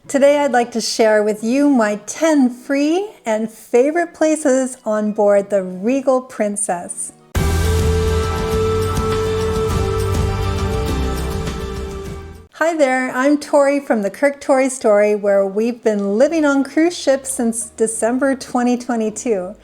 Today I'd like to share with you my 10 free and favorite places on board the Regal Princess. Hi there, I'm Tori from the Kirk Tori Story, where we've been living on cruise ships since December 2022.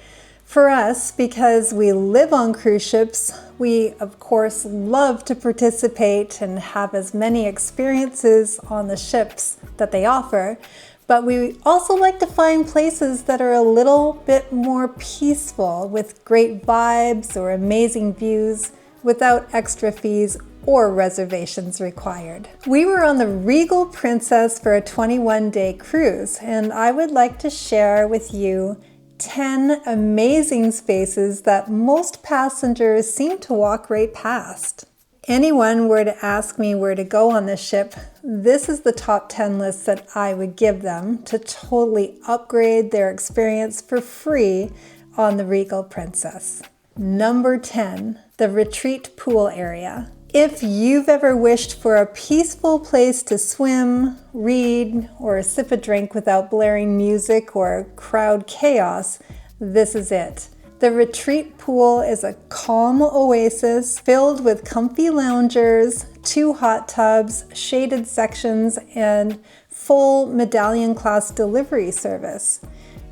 For us, because we live on cruise ships, we of course love to participate and have as many experiences on the ships that they offer, but we also like to find places that are a little bit more peaceful with great vibes or amazing views without extra fees or reservations required. We were on the Regal Princess for a 21-day cruise, and I would like to share with you 10 amazing spaces that most passengers seem to walk right past. Anyone were to ask me where to go on this ship, this is the top 10 list that I would give them to totally upgrade their experience for free on the Regal Princess. Number 10, the retreat pool area. If you've ever wished for a peaceful place to swim, read, or sip a drink without blaring music or crowd chaos, this is it. The retreat pool is a calm oasis filled with comfy loungers, 2 hot tubs, shaded sections, and full medallion class delivery service.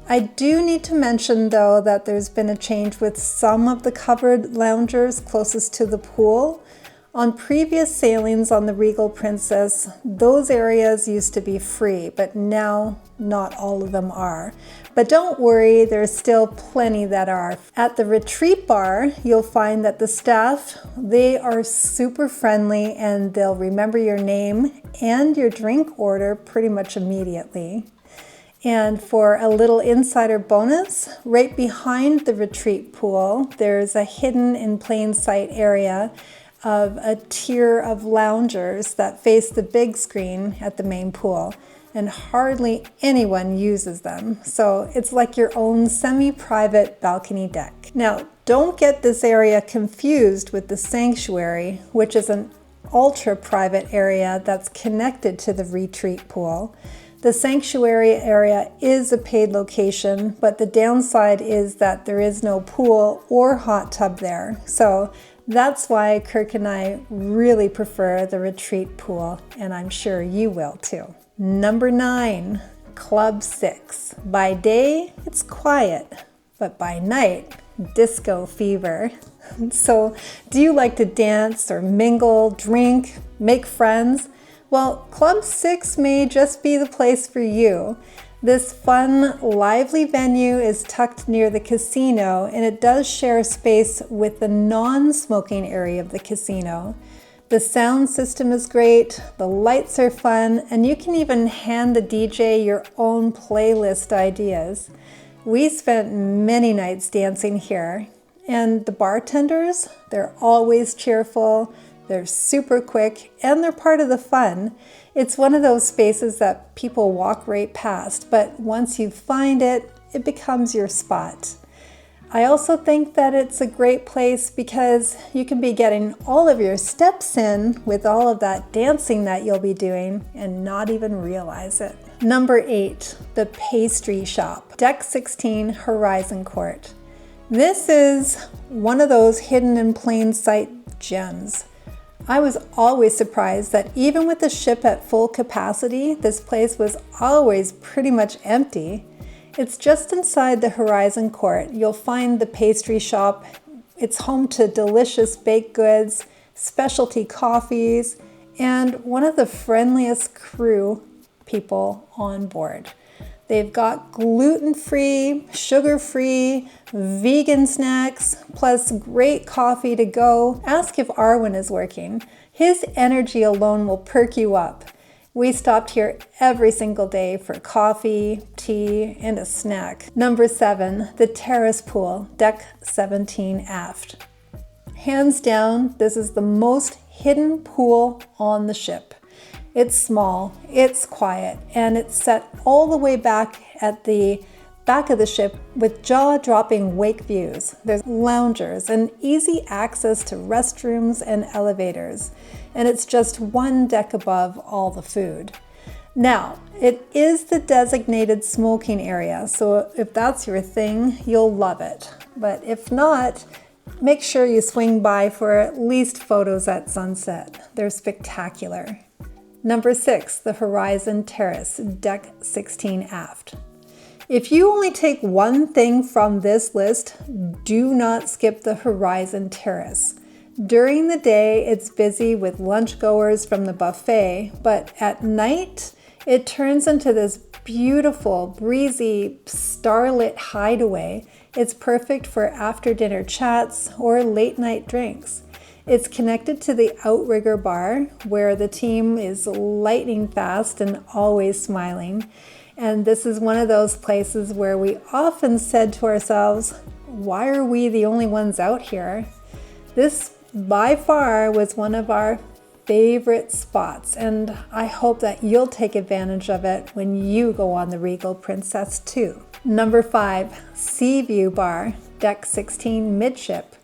I do need to mention though that there's been a change with some of the covered loungers closest to the pool. On previous sailings on the Regal Princess, those areas used to be free, but now not all of them are. But don't worry, there's still plenty that are. At the retreat bar, you'll find that the staff, they are super friendly and they'll remember your name and your drink order pretty much immediately. And for a little insider bonus, right behind the retreat pool, there's a hidden in plain sight area of a tier of loungers that face the big screen at the main pool, and hardly anyone uses them. So it's like your own semi-private balcony deck. Now, don't get this area confused with the sanctuary, which is an ultra-private area that's connected to the retreat pool. The sanctuary area is a paid location, but the downside is that there is no pool or hot tub there. So that's why Kirk and I really prefer the retreat pool, and I'm sure you will too. Number 9, Club 6. By day, it's quiet, but by night, disco fever. So, do you like to dance or mingle, drink, make friends? Well, Club 6 may just be the place for you. This fun, lively venue is tucked near the casino, and it does share space with the non-smoking area of the casino. The sound system is great, the lights are fun, and you can even hand the DJ your own playlist ideas. We spent many nights dancing here, and the bartenders, they're always cheerful, they're super quick, and they're part of the fun. It's one of those spaces that people walk right past, but once you find it, it becomes your spot. I also think that it's a great place because you can be getting all of your steps in with all of that dancing that you'll be doing and not even realize it. Number 8, the Pastry Shop, Deck 16, Horizon Court. This is one of those hidden in plain sight gems. I was always surprised that even with the ship at full capacity, this place was always pretty much empty. It's just inside the Horizon Court. You'll find the Pastry Shop. It's home to delicious baked goods, specialty coffees, and one of the friendliest crew people on board. They've got gluten-free, sugar-free, vegan snacks, plus great coffee to go. Ask if Arwen is working. His energy alone will perk you up. We stopped here every single day for coffee, tea, and a snack. Number 7, the Terrace Pool, Deck 17 aft. Hands down, this is the most hidden pool on the ship. It's small, it's quiet, and it's set all the way back at the back of the ship with jaw-dropping wake views. There's loungers and easy access to restrooms and elevators, and it's just one deck above all the food. Now, it is the designated smoking area, so if that's your thing, you'll love it. But if not, make sure you swing by for at least photos at sunset. They're spectacular. Number 6, the Horizon Terrace, deck 16 aft. If you only take one thing from this list, do not skip the Horizon Terrace. During the day, it's busy with lunch goers from the buffet, but at night, it turns into this beautiful, breezy, starlit hideaway. It's perfect for after-dinner chats or late-night drinks. It's connected to the Outrigger Bar, where the team is lightning fast and always smiling. And this is one of those places where we often said to ourselves, why are we the only ones out here? This by far was one of our favorite spots, and I hope that you'll take advantage of it when you go on the Regal Princess too. Number 5, Seaview Bar, deck 16 midship.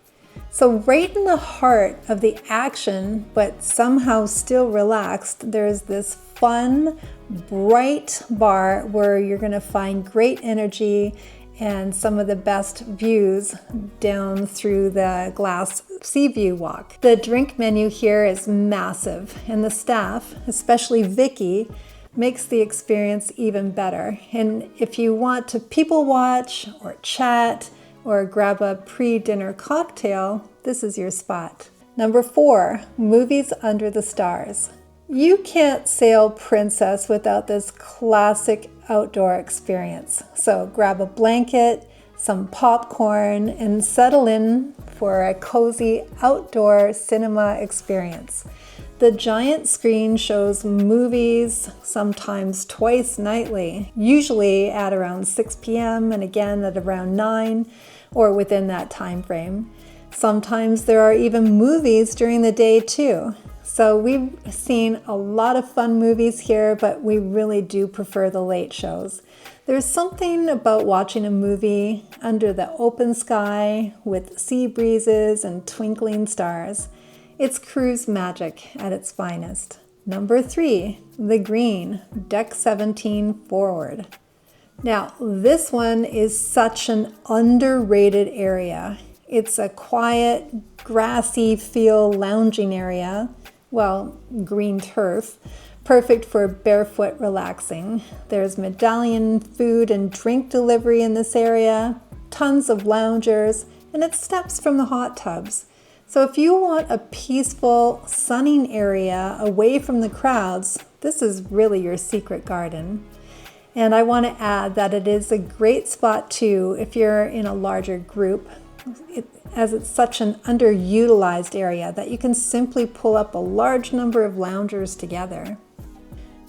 So right in the heart of the action, but somehow still relaxed, there's this fun, bright bar where you're going to find great energy and some of the best views down through the glass sea view walk. The drink menu here is massive, and the staff, especially Vicky, makes the experience even better. And if you want to people watch or chat or grab a pre-dinner cocktail, this is your spot. Number 4, movies under the stars. You can't sail Princess without this classic outdoor experience. So grab a blanket, some popcorn, and settle in for a cozy outdoor cinema experience. The giant screen shows movies, sometimes twice nightly, usually at around 6 p.m. and again at around 9 or within that time frame. Sometimes there are even movies during the day too. So we've seen a lot of fun movies here, but we really do prefer the late shows. There's something about watching a movie under the open sky with sea breezes and twinkling stars. It's cruise magic at its finest. Number 3, the Green, deck 17 forward. Now, this one is such an underrated area. It's a quiet, grassy feel lounging area. Well, green turf, perfect for barefoot relaxing. There's medallion food and drink delivery in this area, tons of loungers, and it's steps from the hot tubs. So if you want a peaceful, sunning area away from the crowds, this is really your secret garden. And I want to add that it is a great spot too if you're in a larger group, as it's such an underutilized area that you can simply pull up a large number of loungers together.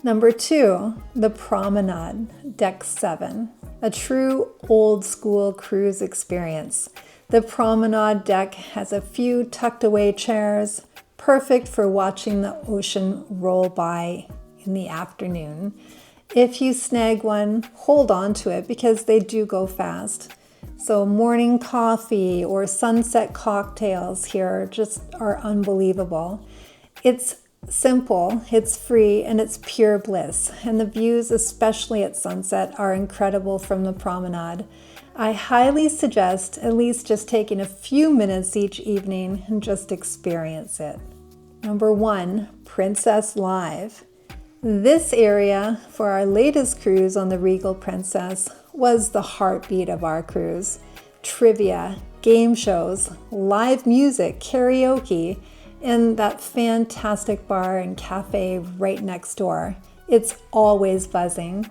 Number 2, the Promenade, deck 7, a true old school cruise experience. The Promenade deck has a few tucked away chairs, perfect for watching the ocean roll by in the afternoon. If you snag one, hold on to it because they do go fast. So morning coffee or sunset cocktails here just are unbelievable. It's simple, it's free, and it's pure bliss. And the views, especially at sunset, are incredible from the Promenade. I highly suggest at least just taking a few minutes each evening and just experience it. Number 1, Princess Live. This area for our latest cruise on the Regal Princess was the heartbeat of our cruise. Trivia, game shows, live music, karaoke, and that fantastic bar and cafe right next door. It's always buzzing.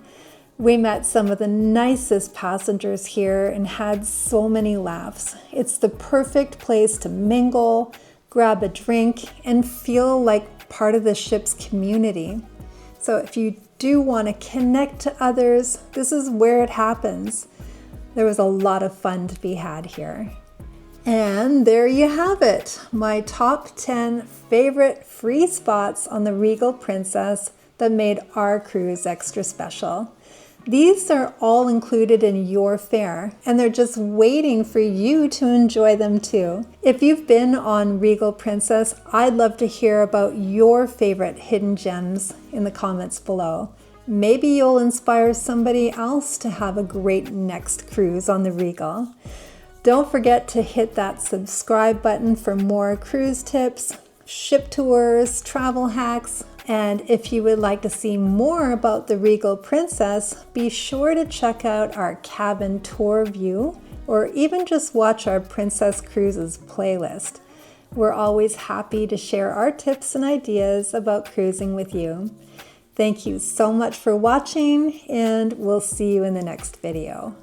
We met some of the nicest passengers here and had so many laughs. It's the perfect place to mingle, grab a drink, and feel like part of the ship's community. So if you do want to connect to others, this is where it happens. There was a lot of fun to be had here. And there you have it, my top 10 favorite free spots on the Regal Princess that made our cruise extra special. These are all included in your fare, and they're just waiting for you to enjoy them too. If you've been on Regal Princess, I'd love to hear about your favorite hidden gems in the comments below. Maybe you'll inspire somebody else to have a great next cruise on the Regal. Don't forget to hit that subscribe button for more cruise tips, ship tours, travel hacks, and if you would like to see more about the Regal Princess, be sure to check out our cabin tour view or even just watch our Princess Cruises playlist. We're always happy to share our tips and ideas about cruising with you. Thank you so much for watching, and we'll see you in the next video.